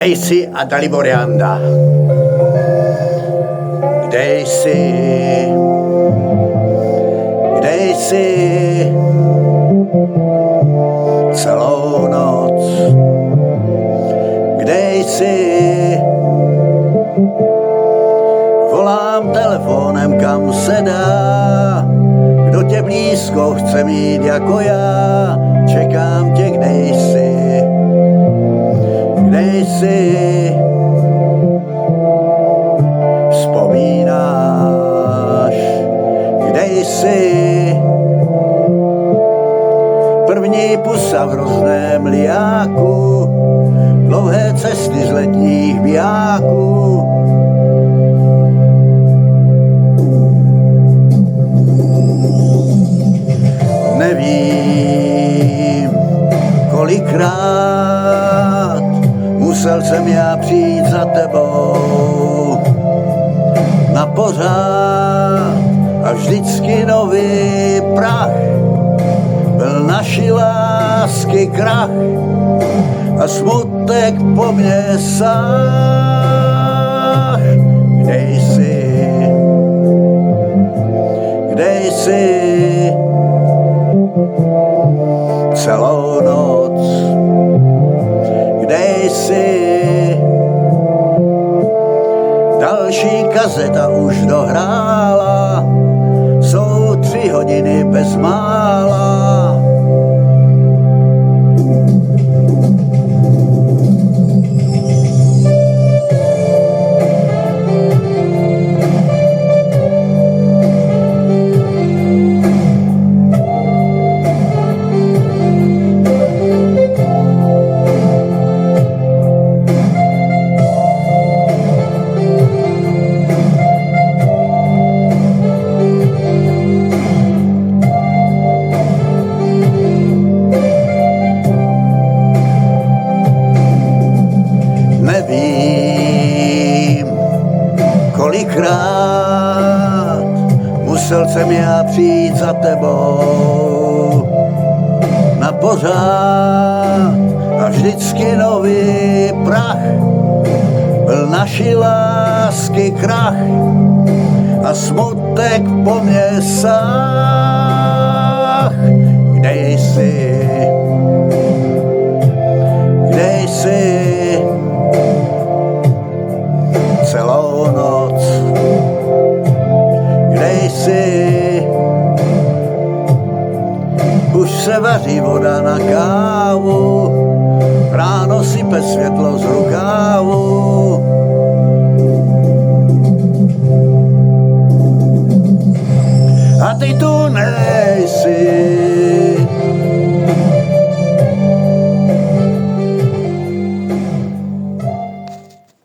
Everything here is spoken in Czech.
Jsi a Dalibor Janda. Kde jsi? Celou noc. Kde jsi? Volám telefonem, kam se dá. Kdo tě blízko chce mít jako já. Čekám tě, kde jsi? Kde jsi? Vzpomínáš, kde jsi? První pusa v hrozném liáku, dlouhé cesty z letních bijáků. Nevím, kolikrát musel jsem já přijít za tebou na pořád a vždycky nový prach byl naší lásky krach a smutek po mně sáh. Kde jsi? Kde jsi? Celou noc. Kde jsi? Další kazeta už dohrála, jsou 3 hodiny bezmála. Nevím, kolikrát musel jsem já přijít za tebou na pořád a vždycky nový prach byl naší lásky krach a smutek po mně sáh. Kde jsi? Kde jsi? Celou noc. Kde jsi? Už se vaří voda na kávu, ráno sype světlo z rukávu. A ty tu nejsi.